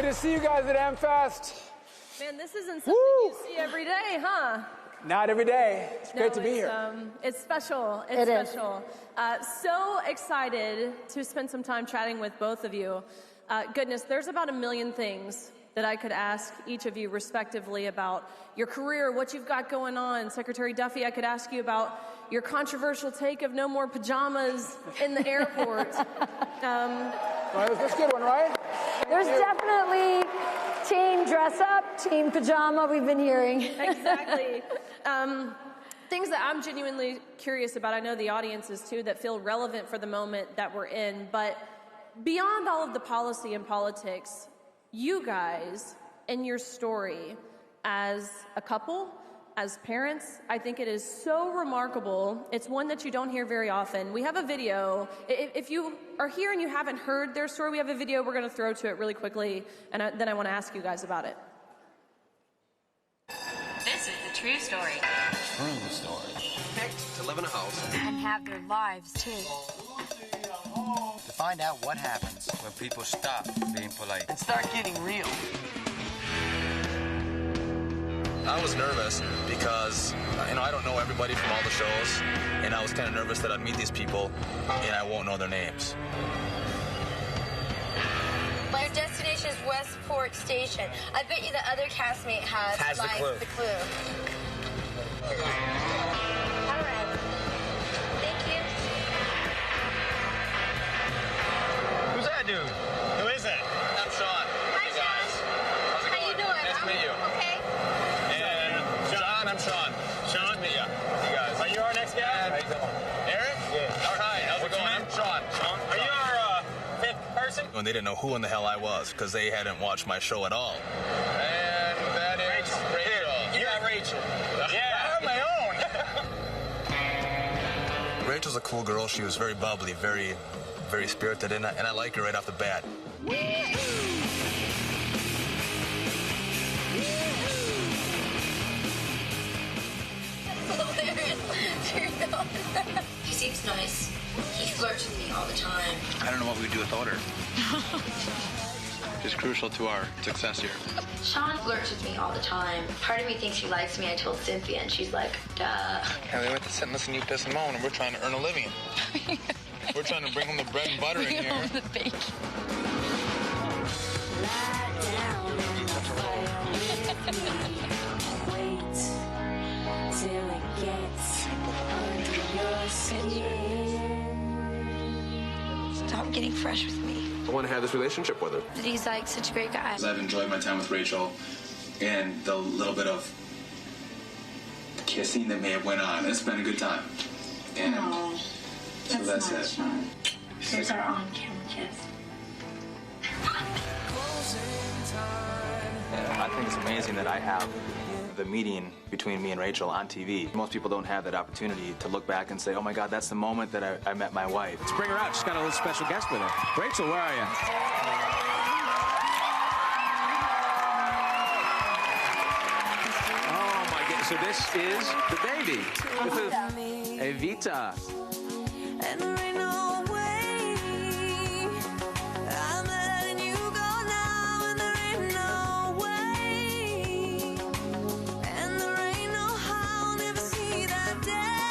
to see you guys at AmFest. Man, this isn't something you see every day, huh? Not every day. It's great to be here. It's special. It's special. So excited to spend some time chatting with both of you. Goodness, there's about 1 million things that I could ask each of you respectively about your career, what you've got going on. Secretary Duffy, I could ask you about your controversial take of no more pajamas in the airport. Well, that's a good one, right? There's definitely team dress up, team pajama, we've been hearing. Exactly. Things that I'm genuinely curious about, I know the audience is too, that feel relevant for the moment that we're in, but beyond all of the policy and politics, you guys and your story as a couple, as parents, I think it is so remarkable. It's one that you don't hear very often. We have a video. If you are here and you haven't heard their story, we have a video we're going to throw to it really quickly, and then I want to ask you guys about it. This is the true story. True story. Picked to live in a house. And have their lives, too. To find out what happens when people stop being polite And start getting real. I was nervous because, I don't know everybody from all the shows, and I was kind of nervous that I'd meet these people and I won't know their names. My destination is Westport Station. I bet you the other castmate has the clue. All right. Thank you. Who's that dude? Who is that? I'm Sean. Hi, Sean. How's it going? How you doing? Nice to meet you. Okay. And John, I'm Sean. Sean? Nice to meet you. You guys. Are you our next guy? How you doing? Eric? Yeah. All right. How's it going? I'm Sean. Sean? Are you our fifth person? When they didn't know who in the hell I was because they hadn't watched my show at all. And that is Rachel. You're Rachel. Yeah. I have my own. Rachel's a cool girl. She was very bubbly, very spirited, and I like her right off the bat. He seems nice. He flirts with me all the time. I don't know what we'd do without her. She's crucial to our success here. Sean flirts with me all the time. Part of me thinks he likes me. I told Cynthia, and she's like, duh. Yeah, we went to sit and listen to you piss and moan, and we're trying to earn a living. We're trying to bring home the bread and butter in here. The bacon. Stop getting fresh with me. I want to have this relationship with her. He's like such a great guy. I've enjoyed my time with Rachel, and the little bit of kissing that may have went on. It's been a good time. And so that's it. Sean. Here's our on-camera kiss. I think it's amazing that I have the meeting between me and Rachel on TV. Most people don't have that opportunity to look back and say, oh my God, that's the moment that I met my wife. Let's bring her out. She's got a little special guest with her. Rachel, where are you? Oh my goodness. So this is the baby. This is Evita. And there ain't no way I'm letting you go now, and there ain't no way, and there ain't no how I'll never see that day,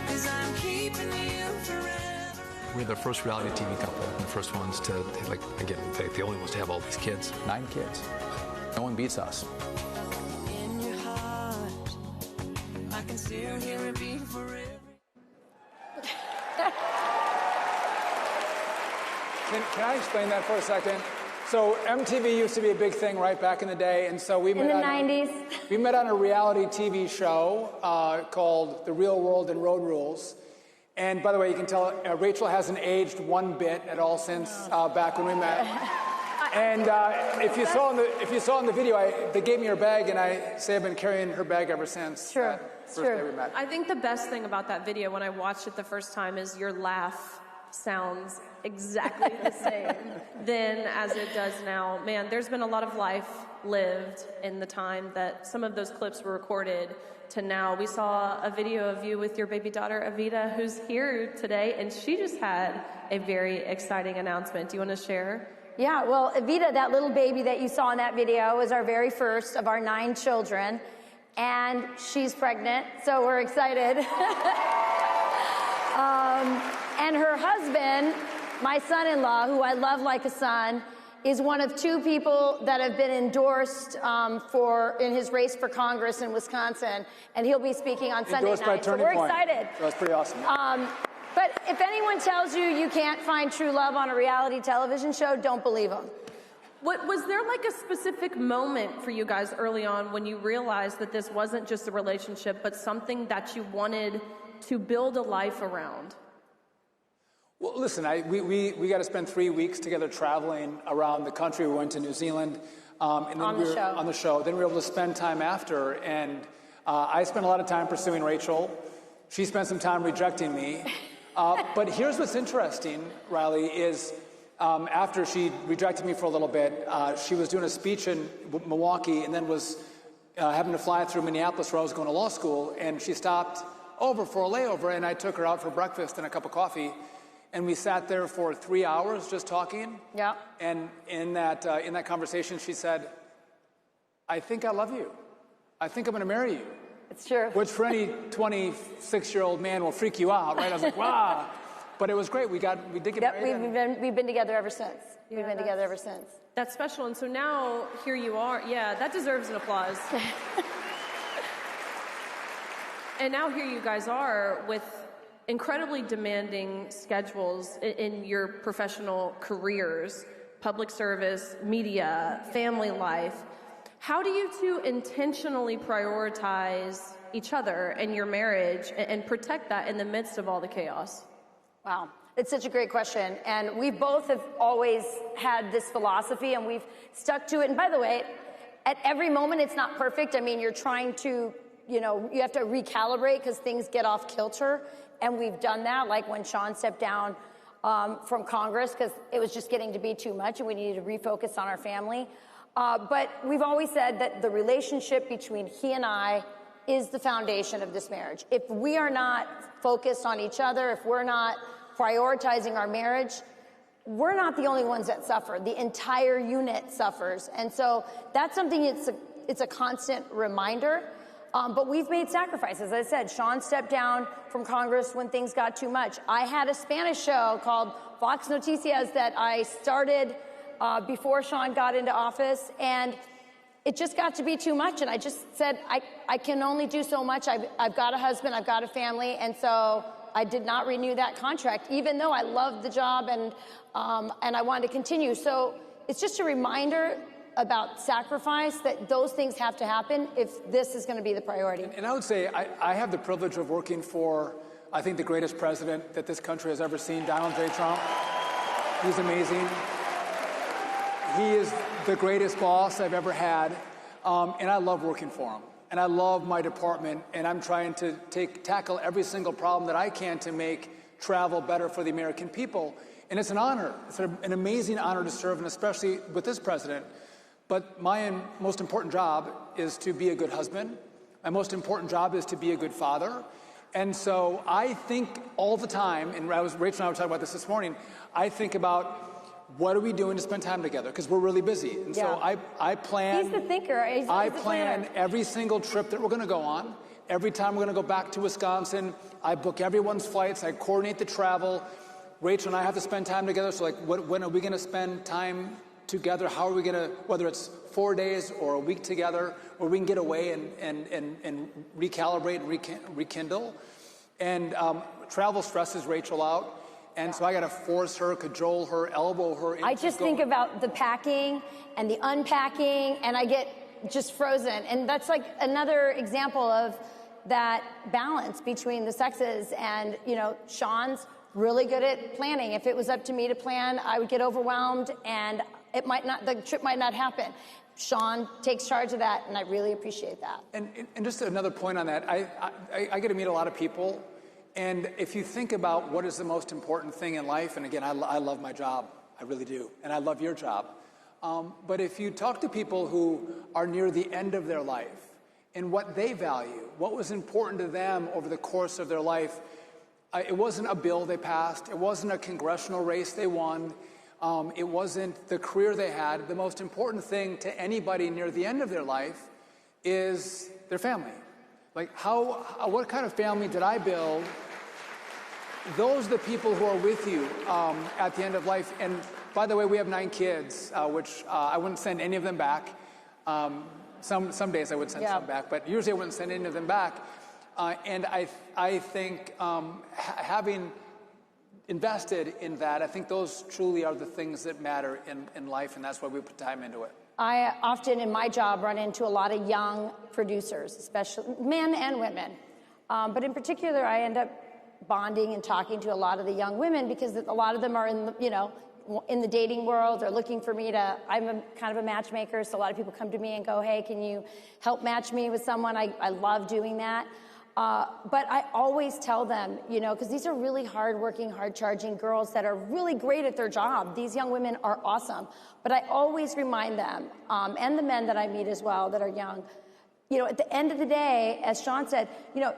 'cause I'm keeping you forever. We're the first reality TV couple, and the first ones to, like, again, in fact, the only ones to have all these kids. 9 kids. No one beats us. In your heart, I can still hear it beat forever. Can I explain that for a second? So MTV used to be a big thing right back in the day, and so we met In the 90s. We met on a reality TV show called The Real World and Road Rules. And by the way, you can tell Rachel hasn't aged one bit at all since back when we met. And if you saw in the video, they gave me her bag, and I say I've been carrying her bag ever since. True. First day we met. I think the best thing about that video when I watched it the first time is your laugh sounds exactly the same then as it does now. Man, there's been a lot of life lived in the time that some of those clips were recorded to now. We saw a video of you with your baby daughter, Avita, who's here today, and she just had a very exciting announcement. Do you want to share? Yeah, well, Avita, that little baby that you saw in that video, is our very first of our 9 children, and she's pregnant, so we're excited. And her husband, my son-in-law, who I love like a son, is one of 2 people that have been endorsed in his race for Congress in Wisconsin, and he'll be speaking on Sunday Endorsed by night. So Turning we're Point. excited. So that's pretty awesome. But if anyone tells you you can't find true love on a reality television show, don't believe them. Was there like a specific moment for you guys early on when you realized that this wasn't just a relationship, but something that you wanted to build a life around? Well, listen, we got to spend 3 weeks together traveling around the country. We went to New Zealand. And then on the show. Then we were able to spend time after. And I spent a lot of time pursuing Rachel. She spent some time rejecting me. But here's what's interesting, Riley, is after she rejected me for a little bit, she was doing a speech in Milwaukee and then was having to fly through Minneapolis where I was going to law school. And she stopped over for a layover, and I took her out for breakfast and a cup of coffee. And we sat there for 3 hours just talking. Yeah. And in that conversation, she said, "I think I love you. I think I'm going to marry you." It's true. Which for any 26-year-old man will freak you out, right? I was like, wow. But it was great. We did get married. We've been together ever since. We've been together ever since. That's special. And so now here you are. Yeah, that deserves an applause. And now here you guys are with incredibly demanding schedules in your professional careers, public service, media, family life. How do you two intentionally prioritize each other and your marriage and protect that in the midst of all the chaos? Wow, it's such a great question. And we both have always had this philosophy, and we've stuck to it. And by the way, at every moment, it's not perfect. I mean, you're trying to, you have to recalibrate because things get off kilter. And we've done that, like when Sean stepped down from Congress because it was just getting to be too much and we needed to refocus on our family. But we've always said that the relationship between he and I is the foundation of this marriage. If we are not focused on each other, if we're not prioritizing our marriage, we're not the only ones that suffer. The entire unit suffers. And so that's something it's a constant reminder. But we've made sacrifices. As I said, Sean stepped down from Congress when things got too much. I had a Spanish show called Fox Noticias that I started before Sean got into office, and it just got to be too much. And I just said, I can only do so much. I've got a husband, I've got a family, and so I did not renew that contract, even though I loved the job and I wanted to continue. So it's just a reminder about sacrifice, that those things have to happen if this is going to be the priority. And I would say I have the privilege of working for, I think, the greatest president that this country has ever seen, Donald J. Trump. He's amazing. He is the greatest boss I've ever had, and I love working for him. And I love my department, and I'm trying to tackle every single problem that I can to make travel better for the American people. And it's an honor. It's an amazing honor to serve, and especially with this president. But my most important job is to be a good husband. My most important job is to be a good father. And so I think all the time, and Rachel and I were talking about this morning, I think about what are we doing to spend time together? Because we're really busy. And so I plan. He's the thinker. I plan every single trip that we're going to go on. Every time we're going to go back to Wisconsin, I book everyone's flights. I coordinate the travel. Rachel and I have to spend time together. So when are we going to spend time together? How are we going to, whether it's 4 days or a week together, where we can get away and recalibrate and rekindle. And travel stresses Rachel out. And so I got to force her, cajole her, elbow her. I just think about the packing and the unpacking, and I get just frozen. And that's like another example of that balance between the sexes. And, Sean's really good at planning. If it was up to me to plan, I would get overwhelmed and the trip might not happen. Sean takes charge of that, and I really appreciate that. And just another point on that, I get to meet a lot of people, And if you think about what is the most important thing in life, and again, I love my job, I really do, and I love your job. But if you talk to people who are near the end of their life and what they value, what was important to them over the course of their life, it wasn't a bill they passed, it wasn't a congressional race they won, it wasn't the career they had. The most important thing to anybody near the end of their life is their family. Like, what kind of family did I build? Those are the people who are with you at the end of life. And by the way, we have 9 kids, which I wouldn't send any of them back. Some days I would send some back, but usually I wouldn't send any of them back. And I think having invested in that, I think those truly are the things that matter in life, and that's why we put time into it. I often in my job run into a lot of young producers, especially men and women. But in particular, I end up bonding and talking to a lot of the young women because a lot of them are in the dating world. They're looking for me to, I'm kind of a matchmaker, so a lot of people come to me and go, hey, can you help match me with someone? I love doing that. But I always tell them, because these are really hard-working, hard-charging girls that are really great at their job. These young women are awesome. But I always remind them, and the men that I meet as well that are young, at the end of the day, as Sean said,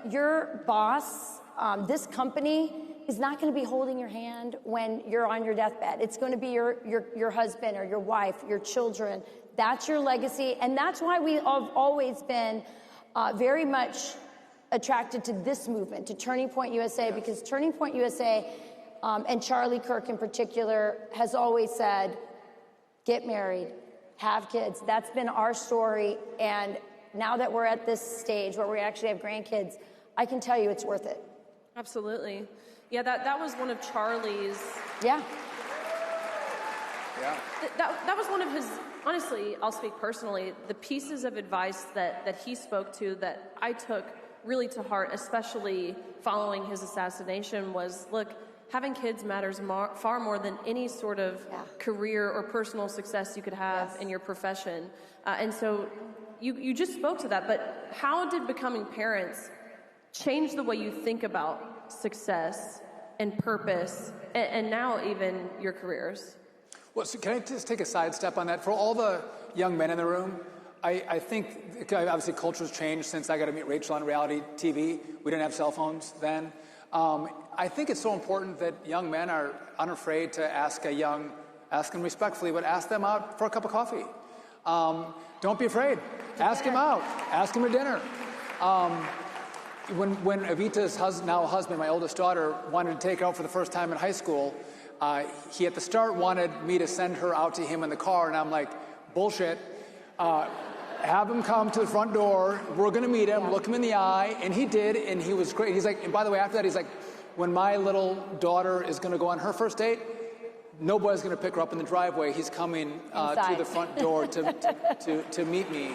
your boss, this company is not going to be holding your hand when you're on your deathbed. It's going to be your husband or your wife, your children. That's your legacy. And that's why we have always been very much attracted to this movement, to Turning Point USA, because Turning Point USA, and Charlie Kirk in particular, has always said, get married, have kids. That's been our story. And now that we're at this stage where we actually have grandkids, I can tell you it's worth it. Absolutely. Yeah, that was one of Charlie's. Yeah. Yeah. That was one of his, honestly, I'll speak personally, the pieces of advice that he spoke to that I took really to heart, especially following his assassination, was, look, having kids matters far more than any sort of career or personal success you could have in your profession. And so you just spoke to that, but how did becoming parents change the way you think about success and purpose and now even your careers? Well, so can I just take a sidestep on that? For all the young men in the room, I think, obviously, culture's changed since I got to meet Rachel on reality TV. We didn't have cell phones then. I think it's so important that young men are unafraid to ask them respectfully, but ask them out for a cup of coffee. Don't be afraid. Ask him out. Ask him to dinner. When Evita's now husband, my oldest daughter, wanted to take her out for the first time in high school, he at the start wanted me to send her out to him in the car, and I'm like, bullshit. Have him come to the front door. We're going to meet him, look him in the eye. And he did, and he was great. He's like, and by the way, after that, he's like, when my little daughter is going to go on her first date, nobody's going to pick her up in the driveway. He's coming to the front door to meet me.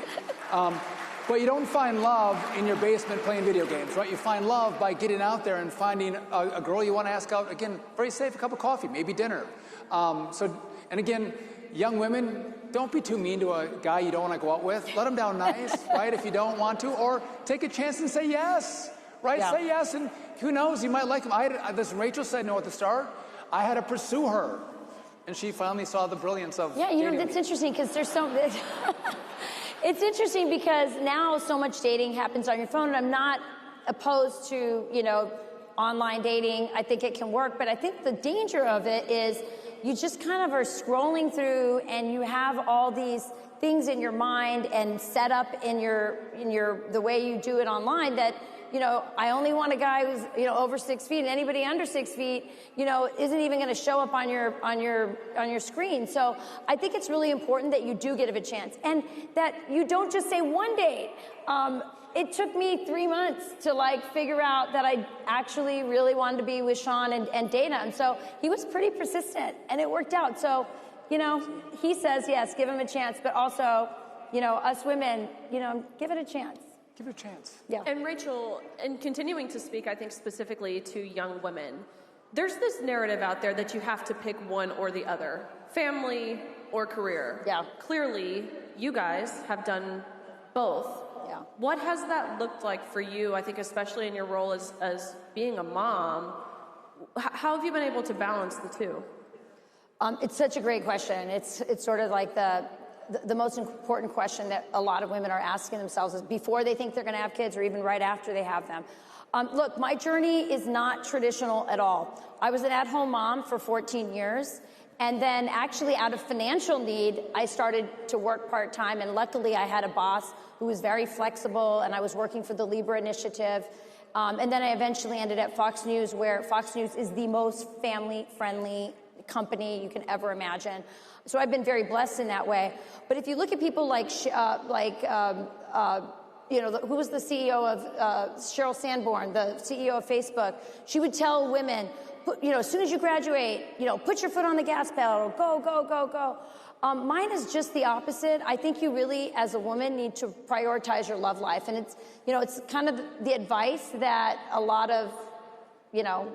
But you don't find love in your basement playing video games, right? You find love by getting out there and finding a girl you want to ask out. Again, very safe, a cup of coffee, maybe dinner. And again, young women, don't be too mean to a guy you don't want to go out with. Let him down nice, right, if you don't want to. Or take a chance and say yes, right? Yeah. Say yes, and who knows, you might like him. Rachel said no at the start. I had to pursue her. And she finally saw the brilliance of dating. That's interesting because there's so... It's interesting because now so much dating happens on your phone, and I'm not opposed to, online dating. I think it can work, but I think the danger of it is you just kind of are scrolling through and you have all these things in your mind and set up in the way you do it online that, I only want a guy who's, over 6 feet, and anybody under 6 feet, isn't even going to show up on your screen. So I think it's really important that you do give it a chance and that you don't just say one date. It took me 3 months to figure out that I actually really wanted to be with Sean and Dana. And so he was pretty persistent and it worked out. So, he says, yes, give him a chance, but also, us women, give it a chance. Give it a chance. Yeah. And Rachel, and continuing to speak, I think specifically to young women, there's this narrative out there that you have to pick one or the other, family or career. Yeah. Clearly, you guys have done both. Yeah. What has that looked like for you? I think especially in your role as being a mom, how have you been able to balance the two? It's such a great question. It's sort of like the most important question that a lot of women are asking themselves is before they think they're going to have kids or even right after they have them. Look, my journey is not traditional at all. I was an at-home mom for 14 years. And then actually out of financial need, I started to work part-time. And luckily, I had a boss who was very flexible, and I was working for the Libra Initiative. And then I eventually ended at Fox News, where Fox News is the most family-friendly company you can ever imagine. So I've been very blessed in that way. But if you look at people who was the CEO of Sheryl Sandborn, the CEO of Facebook, she would tell women, as soon as you graduate, put your foot on the gas pedal, go, go, go, go. Mine is just the opposite. I think you really, as a woman, need to prioritize your love life. And it's kind of the advice that a lot of,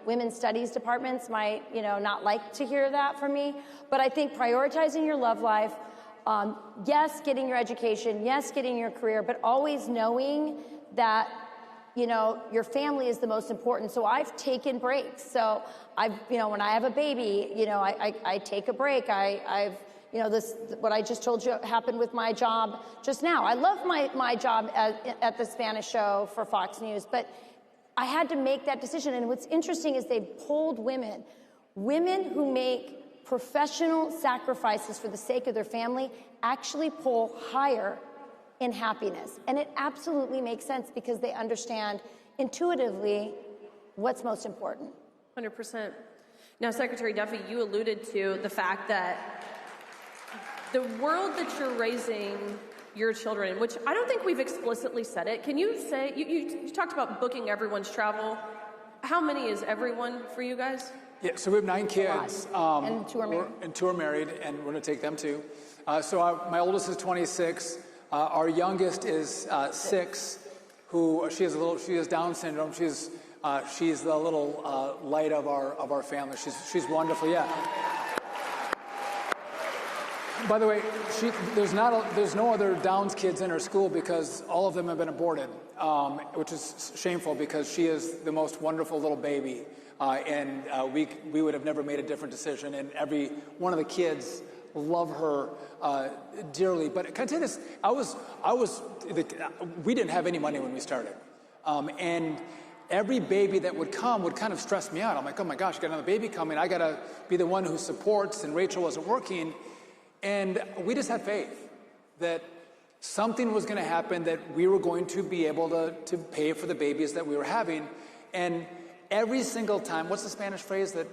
women's studies departments might, not like to hear that from me. But I think prioritizing your love life, yes, getting your education, yes, getting your career, but always knowing that your family is the most important. So I've taken breaks. So when I have a baby, I take a break. What I just told you happened with my job just now. I love my job at the Spanish show for Fox News, but I had to make that decision. And what's interesting is they've polled women who make professional sacrifices for the sake of their family actually poll higher in happiness. And it absolutely makes sense because they understand intuitively what's most important. 100%. Now, Secretary Duffy, you alluded to the fact that the world that you're raising your children in, which I don't think we've explicitly said it. Can you say, you talked about booking everyone's travel. How many is everyone for you guys? Yeah, so we have 9 kids. And 2 are married. And 2 are married, and we're going to take them too. My oldest is 26. Our youngest is 6, who she has Down syndrome. She's the little light of our family. She's wonderful. Yeah. By the way, there's no other Downs kids in her school because all of them have been aborted, which is shameful because she is the most wonderful little baby, and we would have never made a different decision. And every one of the kids love her dearly. But can I tell you this? We didn't have any money when we started, and every baby that would come would kind of stress me out. I'm like, oh my gosh, got another baby coming. I got to be the one who supports, and Rachel wasn't working. And we just had faith that something was going to happen, that we were going to be able to pay for the babies that we were having. And every single time, what's the Spanish phrase that?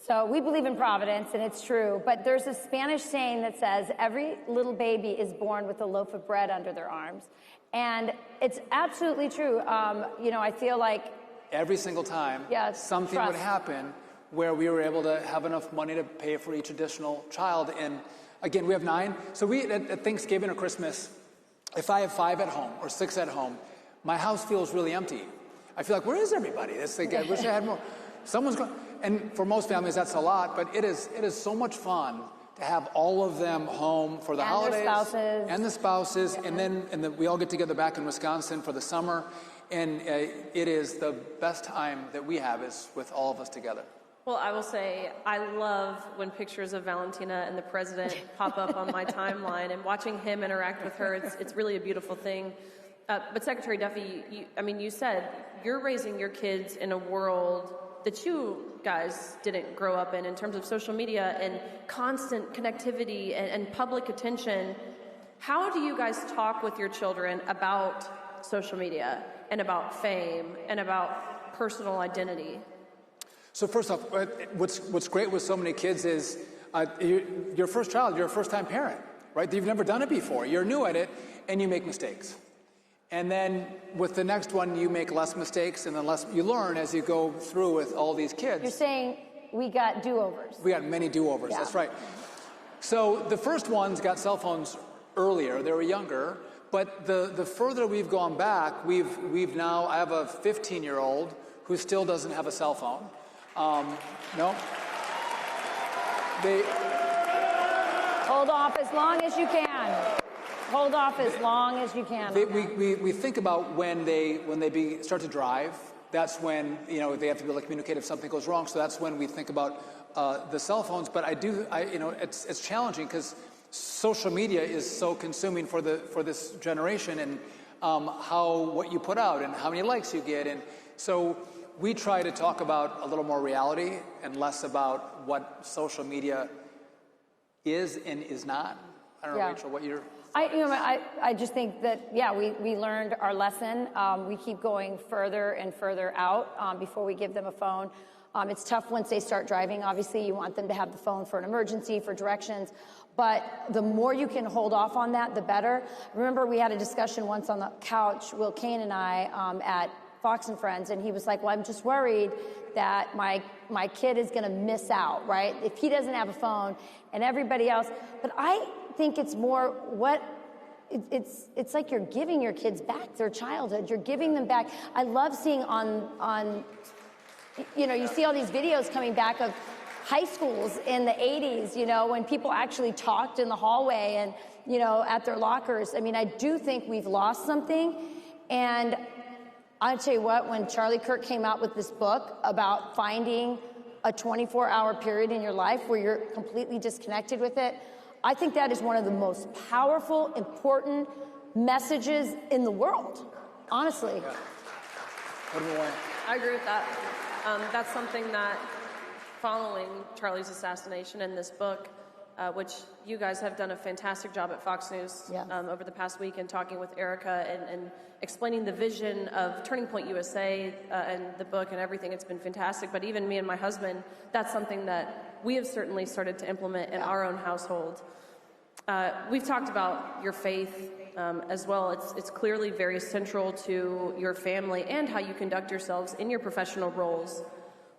So we believe in providence, and it's true. But there's a Spanish saying that says every little baby is born with a loaf of bread under their arms. And it's absolutely true. I feel like every single time something would happen where we were able to have enough money to pay for each additional child. And again, we have 9. So at Thanksgiving or Christmas, if I have 5 at home or 6 at home, my house feels really empty. I feel like, where is everybody? It's like, I wish I had more. Someone's going. And for most families, that's a lot. But it is so much fun to have all of them home for the holidays. And the spouses. Yeah. And then we all get together back in Wisconsin for the summer. And it is the best time that we have is with all of us together. Well, I will say I love when pictures of Valentina and the president pop up on my timeline, and watching him interact with her, it's really a beautiful thing. But Secretary Duffy, you said you're raising your kids in a world that you guys didn't grow up in terms of social media and constant connectivity and public attention. How do you guys talk with your children about social media and about fame and about personal identity? So first off, what's great with so many kids is your first child, you're a first-time parent, right? You've never done it before. You're new at it, and you make mistakes. And then with the next one, you make less mistakes, and then less you learn as you go through with all these kids. You're saying we got do-overs. We got many do-overs, That's right. So the first ones got cell phones earlier. They were younger. But the further we've gone back, we've now, I have a 15-year-old who still doesn't have a cell phone. No. Hold off as long as you can. Hold off as long as you can. We think about when they start to drive. That's when they have to be able to communicate if something goes wrong. So that's when we think about the cell phones. But it's challenging because social media is so consuming for this generation, and what you put out and how many likes you get, and so we try to talk about a little more reality and less about what social media is and is not. I don't know, Rachel, what you're... I just think that, we learned our lesson. We keep going further and further out before we give them a phone. It's tough once they start driving. Obviously, you want them to have the phone for an emergency, for directions. But the more you can hold off on that, the better. Remember, we had a discussion once on the couch, Will Kane and I, at Fox and Friends, and he was like, well, I'm just worried that my kid is going to miss out, right? If he doesn't have a phone and everybody else. But I think it's more it's like you're giving your kids back their childhood. You're giving them back. I love seeing on you see all these videos coming back of high schools in the 80s, when people actually talked in the hallway and, at their lockers. I mean, I do think we've lost something. And I'll tell you what, when Charlie Kirk came out with this book about finding a 24-hour period in your life where you're completely disconnected with it, I think that is one of the most powerful, important messages in the world, honestly. Yeah. What do you want? I agree with that. That's something that, following Charlie's assassination and this book, which you guys have done a fantastic job at Fox News over the past week, and talking with Erica and explaining the vision of Turning Point USA and the book and everything. It's been fantastic. But even me and my husband, that's something that we have certainly started to implement in our own household. We've talked about your faith as well. It's clearly very central to your family and how you conduct yourselves in your professional roles.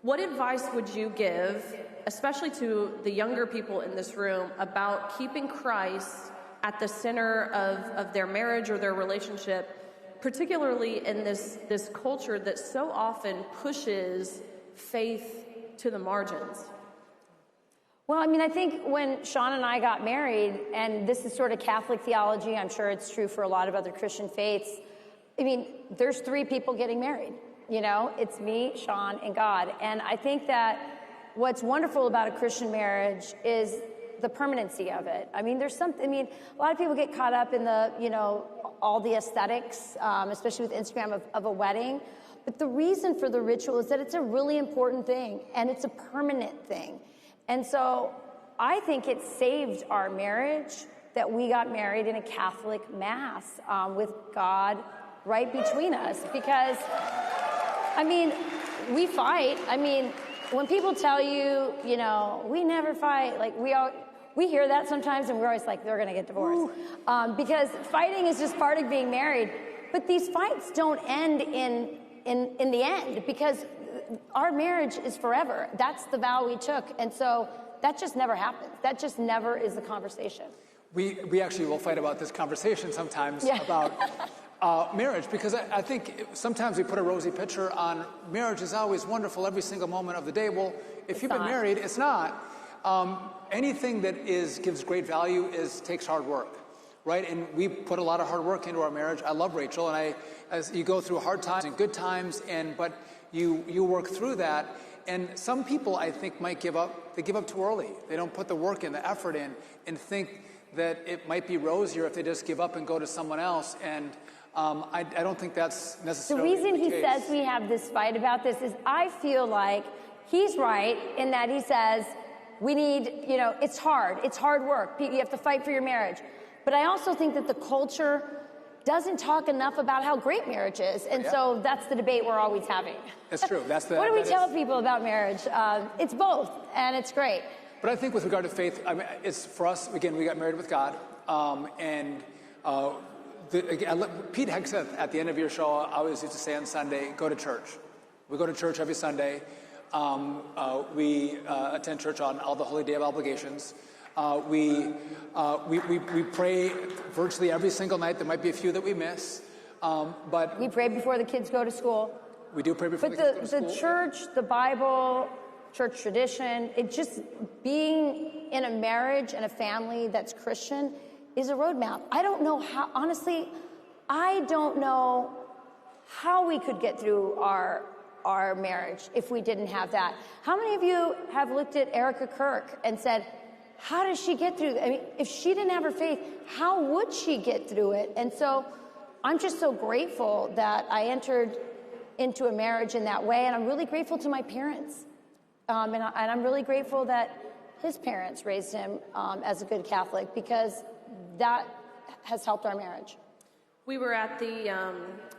What advice would you give, especially to the younger people in this room, about keeping Christ at the center of their marriage or their relationship, particularly in this culture that so often pushes faith to the margins? Well, I mean, I think when Sean and I got married, and this is sort of Catholic theology, I'm sure it's true for a lot of other Christian faiths, I mean, there's 3 people getting married. It's me, Sean, and God. And I think that what's wonderful about a Christian marriage is the permanency of it. I mean, a lot of people get caught up in all the aesthetics, especially with Instagram, of a wedding. But the reason for the ritual is that it's a really important thing, and it's a permanent thing. And so I think it saved our marriage that we got married in a Catholic mass with God right between us. Because, I mean, we fight. I mean, when people tell you, we never fight, like we hear that sometimes, and we're always like, they're going to get divorced. Because fighting is just part of being married. But these fights don't end in the end, because our marriage is forever. That's the vow we took. And so that just never happens. That just never is the conversation. We actually will fight about this conversation sometimes about marriage, because I think sometimes we put a rosy picture on marriage is always wonderful every single moment of the day. Well, if you've been married, it's not. Anything that gives great value takes hard work, right? And we put a lot of hard work into our marriage. I love Rachel, and as you go through hard times and good times, but you work through that. And some people, I think, might give up. They give up too early. They don't put the work in, the effort in, and think that it might be rosier if they just give up and go to someone else. And I don't think that's necessarily the reason he says we have this fight about this is I feel like he's right in that he says we need, it's hard work. You have to fight for your marriage. But I also think that the culture doesn't talk enough about how great marriage is. And so that's the debate we're always having. That's true. What do we tell people about marriage? It's both, and it's great. But I think with regard to faith, I mean, it's for us, again, we got married with God. Pete Hegseth, at the end of your show, I always used to say on Sunday, go to church. We go to church every Sunday. We attend church on all the Holy Day of Obligations. We pray virtually every single night. There might be a few that we miss, but we pray before the kids go to school. We do pray before the kids go to school. But the church, the Bible, church tradition, it just being in a marriage and a family that's Christian is a roadmap. I don't know how, honestly, I don't know how we could get through our marriage if we didn't have that. How many of you have looked at Erica Kirk and said, how does she get through? I mean, if she didn't have her faith, how would she get through it? And so I'm just so grateful that I entered into a marriage in that way, and I'm really grateful to my parents. And I'm really grateful that his parents raised him as a good Catholic, because that has helped our marriage. We were at the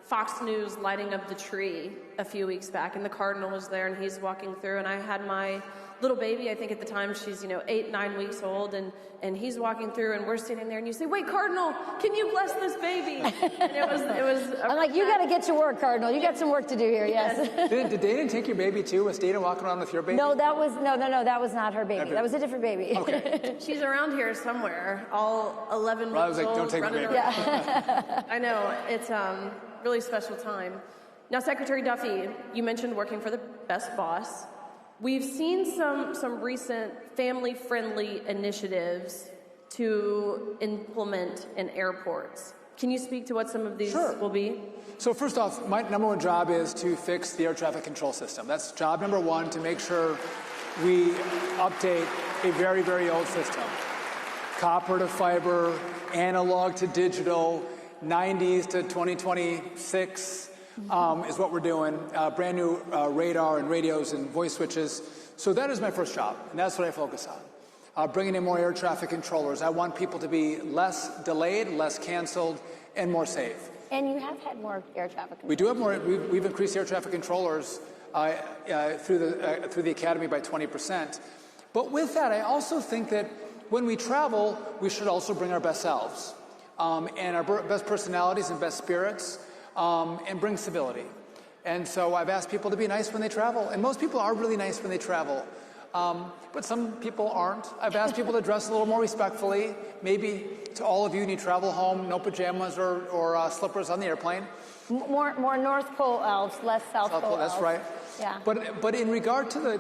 Fox News lighting of the tree a few weeks back, and the Cardinal was there, and he's walking through, and I had my little baby, I think at the time she's 8, 9 weeks old, and he's walking through, and we're sitting there, and you say, "Wait, Cardinal, can you bless this baby?" And it was. I'm like, you got to get to work, Cardinal. You got some work to do here. Yes. Did Dana take your baby too? Was Dana walking around with your baby? No, that was that was not her baby. That was a different baby. Okay. She's around here somewhere, all 11 Well, I was weeks like, old, don't take the running baby. around. Yeah. I know, it's really special time. Now, Secretary Duffy, you mentioned working for the best boss. We've seen some recent family-friendly initiatives to implement in airports. Can you speak to what some of these will be? So first off, my number one job is to fix the air traffic control system. That's job number one, to make sure we update a very, very old system. Copper to fiber, analog to digital, 90s to 2026 is what we're doing. Brand new radar and radios and voice switches. So that is my first job, and that's what I focus on. Bringing in more air traffic controllers. I want people to be less delayed, less canceled, and more safe. And you have had more air traffic controllers. We do have more. We've increased air traffic controllers through the academy by 20%. But with that, I also think that when we travel, we should also bring our best selves and our best personalities and best spirits, and bring civility. And so I've asked people to be nice when they travel, and most people are really nice when they travel. But some people aren't. I've asked people to dress a little more respectfully. Maybe to all of you, when you travel home, no pajamas or slippers on the airplane. More North Pole elves, less South Pole elves. That's right. Yeah. But in regard to the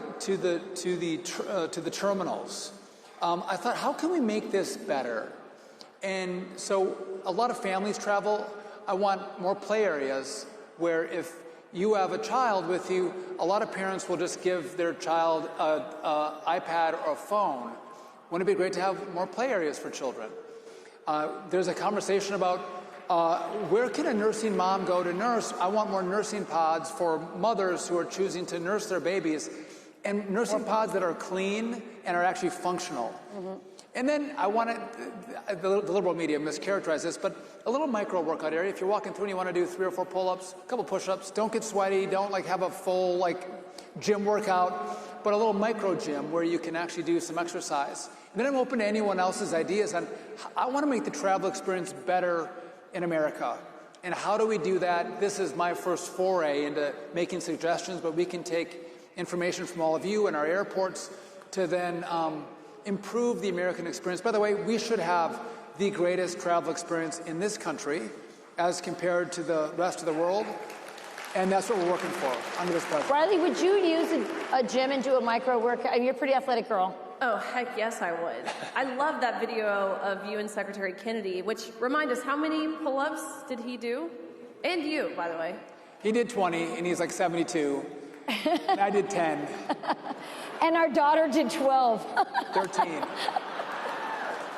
terminals, I thought, how can we make this better? And so a lot of families travel. I want more play areas where if you have a child with you, a lot of parents will just give their child an iPad or a phone. Wouldn't it be great to have more play areas for children? There's a conversation about where can a nursing mom go to nurse? I want more nursing pods for mothers who are choosing to nurse their babies, and nursing pods that are clean and are actually functional. Mm-hmm. And then I want the liberal media mischaracterize this, but a little micro workout area. If you're walking through and you want to do 3 or 4 pull-ups, a couple push-ups, don't get sweaty, don't have a full gym workout, but a little micro gym where you can actually do some exercise. And then I'm open to anyone else's ideas on, I want to make the travel experience better in America. And how do we do that? This is my first foray into making suggestions, but we can take information from all of you and our airports to then improve the American experience. By the way, we should have the greatest travel experience in this country as compared to the rest of the world. And that's what we're working for under this president. Riley, would you use a gym and do a micro workout? I mean, you're a pretty athletic girl. Oh, heck yes, I would. I love that video of you and Secretary Kennedy, which remind us, how many pull-ups did he do? And you, by the way. He did 20, and he's 72. And I did 10. And our daughter did 12. 13.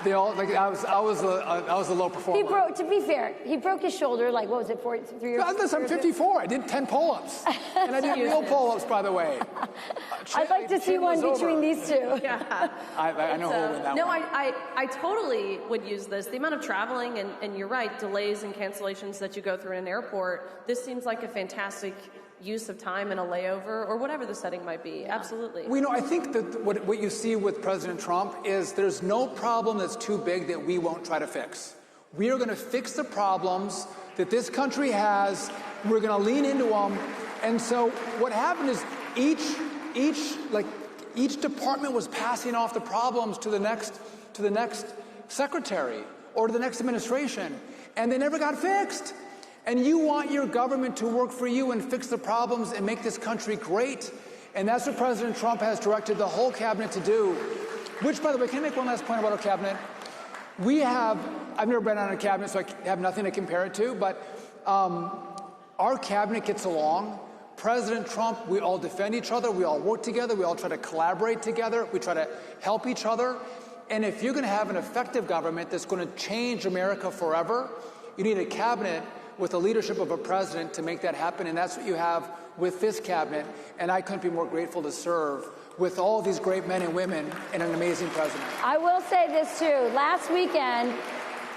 They all I was a low performer. To be fair, he broke his shoulder. What was it, 3 years? I'm 54. I did 10 pull-ups, and I did real pull-ups, by the way. I'd like to see one between these two. Yeah, I know who will win that no, one. I totally would use this. The amount of traveling and you're right, delays and cancellations that you go through in an airport. This seems like a fantastic use of time in a layover or whatever the setting might be. Absolutely. I think that what you see with President Trump is there's no problem that's too big that we won't try to fix. We are going to fix the problems that this country has. We're going to lean into them. And so what happened is each department was passing off the problems to the next secretary or to the next administration, and they never got fixed. And you want your government to work for you and fix the problems and make this country great. And that's what President Trump has directed the whole cabinet to do. Which, by the way, can I make one last point about our cabinet? I've never been on a cabinet, so I have nothing to compare it to, but our cabinet gets along. President Trump, we all defend each other, we all work together, we all try to collaborate together, we try to help each other. And if you're going to have an effective government that's going to change America forever, you need a cabinet with the leadership of a president to make that happen, and that's what you have with this cabinet. And I couldn't be more grateful to serve with all these great men and women and an amazing president. I will say this too. Last weekend,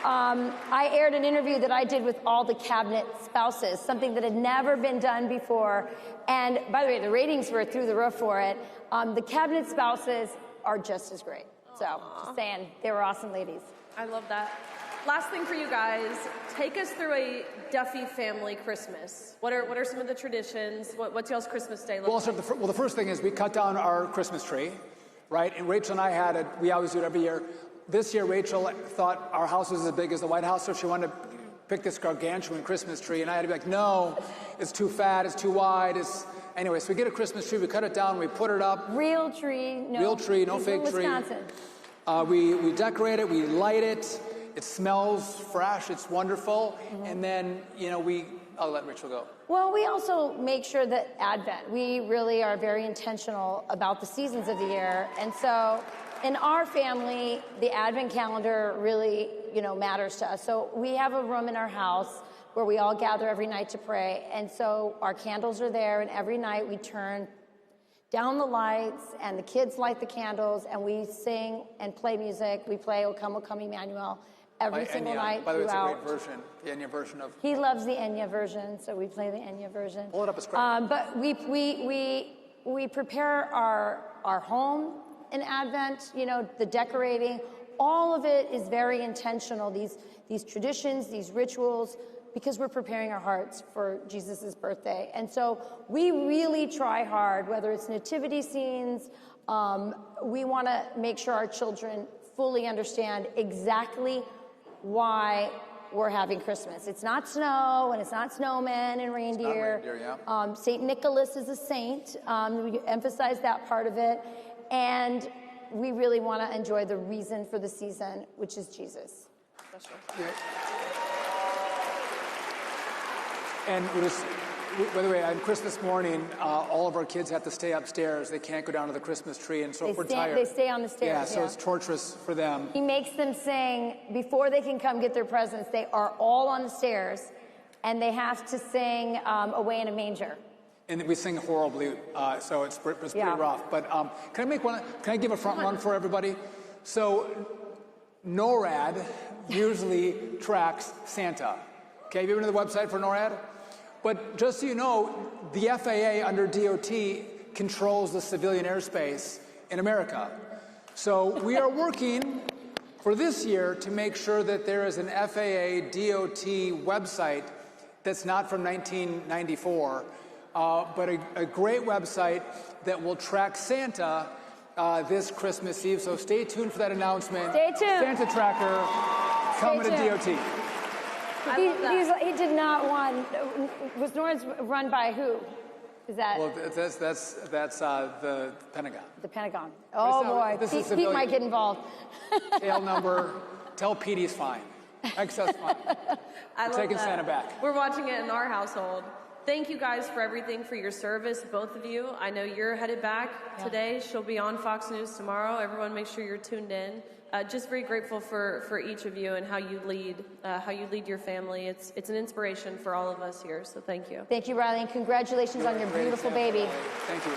I aired an interview that I did with all the cabinet spouses, something that had never been done before. And by the way, the ratings were through the roof for it. The cabinet spouses are just as great. So, just saying, they were awesome ladies. I love that. Last thing for you guys, take us through a Duffy family Christmas. What are some of the traditions? What's y'all's Christmas day look like? Well, the first thing is we cut down our Christmas tree, right? And Rachel and I we always do it every year. This year, Rachel thought our house was as big as the White House, so she wanted to pick this gargantuan Christmas tree, and I had to be like, no, it's too fat, it's too wide, Anyway, so we get a Christmas tree, we cut it down, we put it up. Real tree, no fake tree. Wisconsin. We decorate it, we light it. It smells fresh, it's wonderful. Mm-hmm. And then, I'll let Rachel go. Well, we also make sure that Advent, we really are very intentional about the seasons of the year. And so in our family, the Advent calendar really, matters to us. So we have a room in our house where we all gather every night to pray. And so our candles are there, and every night we turn down the lights, and the kids light the candles, and we sing and play music. We play O Come, Emmanuel every single night By the way, it's throughout. a great version, the Enya version of... He loves the Enya version, so we play the Enya version. Pull it up a script. But we prepare our home in Advent, the decorating. All of it is very intentional, these traditions, these rituals, because we're preparing our hearts for Jesus' birthday. And so we really try hard, whether it's nativity scenes, we want to make sure our children fully understand exactly why we're having Christmas. It's not snow, and it's not snowmen and reindeer. Yeah. St. Nicholas is a saint. We emphasize that part of it. And we really want to enjoy the reason for the season, which is Jesus. Yeah. And by the way, on Christmas morning, all of our kids have to stay upstairs. They can't go down to the Christmas tree, and so if we're tired... They stay on the stairs, yeah. So it's torturous for them. He makes them sing, before they can come get their presents, they are all on the stairs, and they have to sing Away in a Manger. And we sing horribly, so it's pretty rough. But can I give a front run for everybody? So NORAD usually tracks Santa. Okay, have you been to the website for NORAD? But just so you know, the FAA under DOT controls the civilian airspace in America. So we are working for this year to make sure that there is an FAA DOT website that's not from 1994, but a great website that will track Santa this Christmas Eve. So stay tuned for that announcement. Stay tuned. Santa Tracker coming to DOT. He did not want. Was NORAD run by who? Is that? Well, that's the Pentagon. The Pentagon. Oh boy, Pete might get involved. Tail number. Tell Pete he's fine. Excess fine. I love taking that. Santa back. We're watching it in our household. Thank you guys for everything, for your service, both of you. I know you're headed back today. She'll be on Fox News tomorrow. Everyone, make sure you're tuned in. Just very grateful for each of you and how you lead your family. It's an inspiration for all of us here. So thank you. Thank you, Riley, and congratulations on your beautiful baby. Thank you.